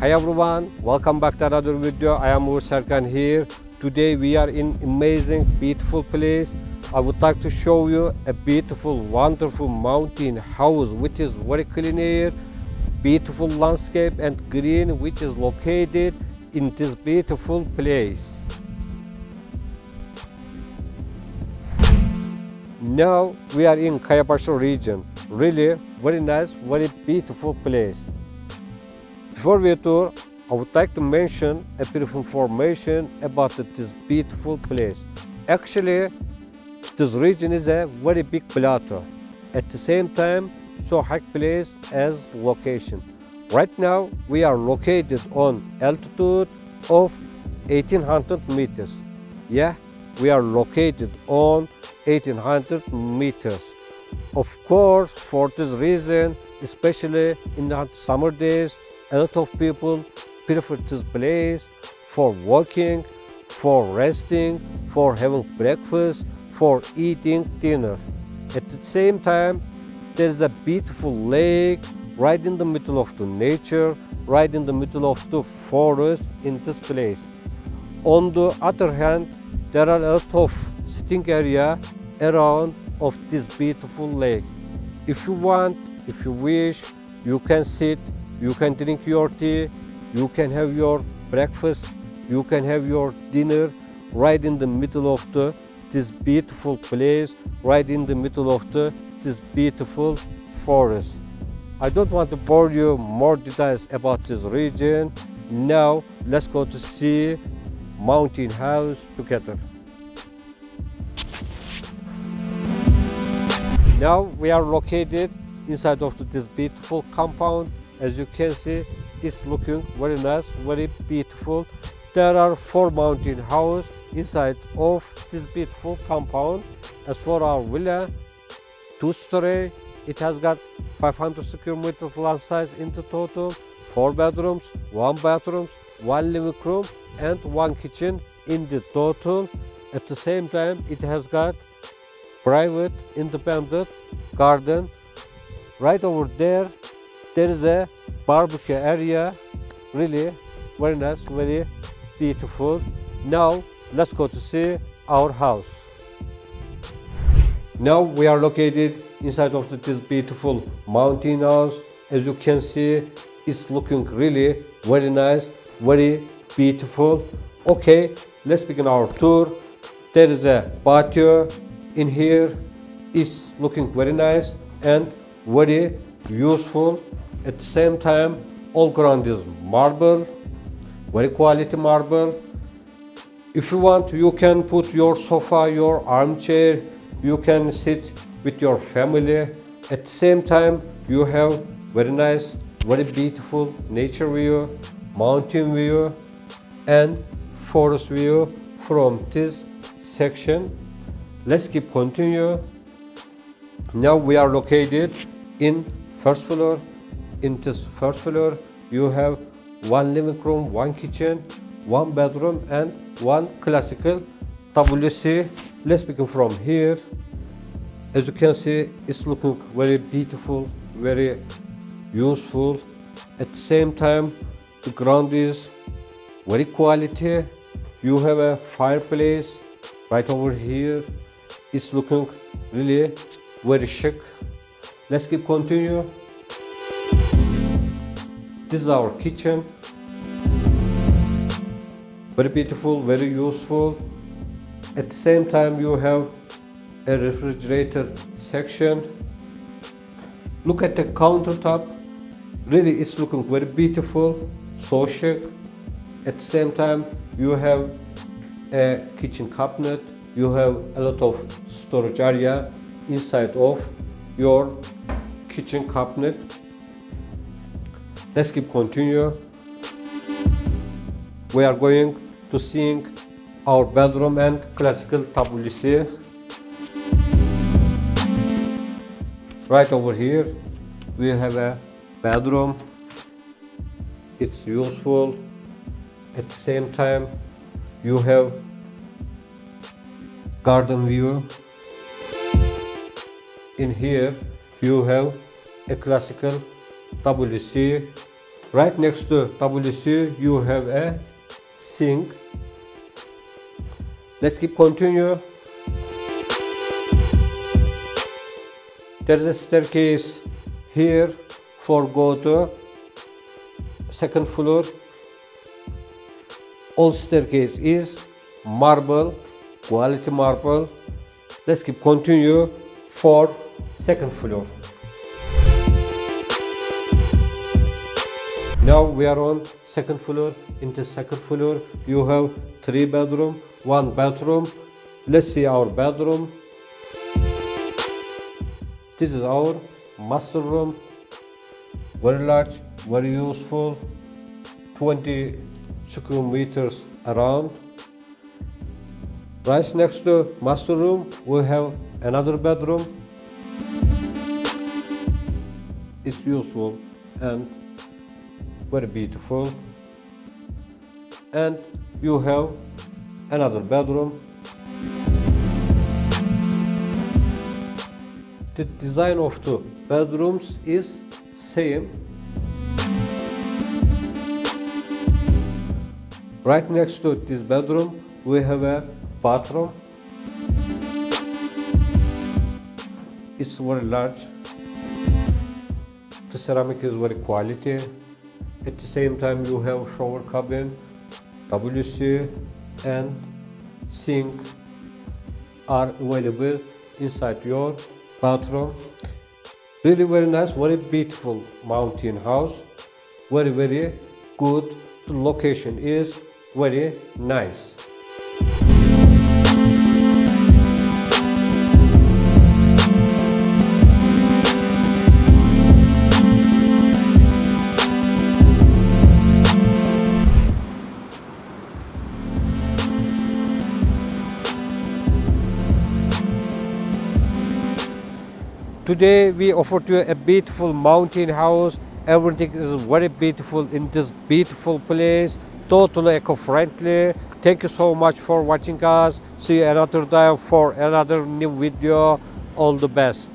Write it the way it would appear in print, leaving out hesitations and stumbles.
Hi everyone, welcome back to another video. I am Serkan here. Today we are in amazing, beautiful place. I would like to show you a beautiful, wonderful mountain house which is very clean air, beautiful landscape and green which is located in this beautiful place. Now we are in Kayabaşı region. Really very nice, very beautiful place. Before we tour, I would like to mention a bit of information about this beautiful place. Actually, this region is a very big plateau. At the same time, so high place as location. Right now, we are located on altitude of 1800 meters. Yeah, we are located on 1800 meters. Of course, for this reason, especially in the summer days, a lot of people prefer this place for walking, for resting, for having breakfast, for eating dinner. At the same time, there is a beautiful lake right in the middle of the nature, right in the middle of the forest in this place. On the other hand, there are a lot of sitting area around of this beautiful lake. If you want, if you wish, you can sit, you can drink your tea, you can have your breakfast, you can have your dinner right in the middle of this beautiful place, right in the middle of this beautiful forest. I don't want to bore you more details about this region. Now let's go to see mountain house together. Now we are located inside of this beautiful compound. As you can see, it's looking very nice, very beautiful. There are 4 mountain houses inside of this beautiful compound. As for our villa, 2-story, it has got 500 square meters land size in the total, 4 bedrooms, 1 bathroom, 1 living room and 1 kitchen in the total. At the same time, it has got private independent garden. Right over there is a barbecue area. Really very nice, very beautiful. Now let's go to see our house. Now we are located inside of this beautiful mountain house. As you can see, it's looking really very nice, very beautiful. Okay, let's begin our tour. There is a patio in here. It's looking very nice and very useful. At the same time, all ground is marble, very quality marble. If you want, you can put your sofa, your armchair, you can sit with your family. At the same time, you have very nice, very beautiful nature view, mountain view and forest view from this section. Let's keep continue. Now we are located in first floor. In this first floor, you have 1 living room, 1 kitchen, 1 bedroom and 1 classical WC. Let's begin from here. As you can see, it's looking very beautiful, very useful. At the same time, the ground is very quality. You have a fireplace right over here. It's looking really very chic. Let's keep continue. This is our kitchen. Very beautiful, very useful. At the same time, you have a refrigerator section. Look at the countertop. Really, it's looking very beautiful, so chic. At the same time, you have a kitchen cabinet. You have a lot of storage area inside of your kitchen cabinet. Let's keep continue. We are going to seeing our bedroom and classical WC. Right over here, we have a bedroom. It's useful. At the same time, you have garden view. In here, you have a classical WC Right next to WC, you have a sink. Let's keep continue. There is a staircase here for go to second floor. All staircase is marble, quality marble. Let's keep continue for second floor. Now we are on second floor. In the second floor you have 3 bedroom, 1 bathroom. Let's see our bedroom. This is our master room. Very large, very useful. 20 square meters around. Right next to master room we have another bedroom. It's useful and very beautiful. And you have another bedroom. The design of the bedrooms is same. Right next to this bedroom we have a bathroom. It's very large. The ceramic is very quality. At the same time you have shower cabin, WC and sink are available inside your bathroom. Really very nice, very beautiful mountain house. Very good. The location is very nice. Today we offered you a beautiful mountain house. Everything is very beautiful in this beautiful place. Totally eco-friendly. Thank you so much for watching us. See you another time for another new video. All the best.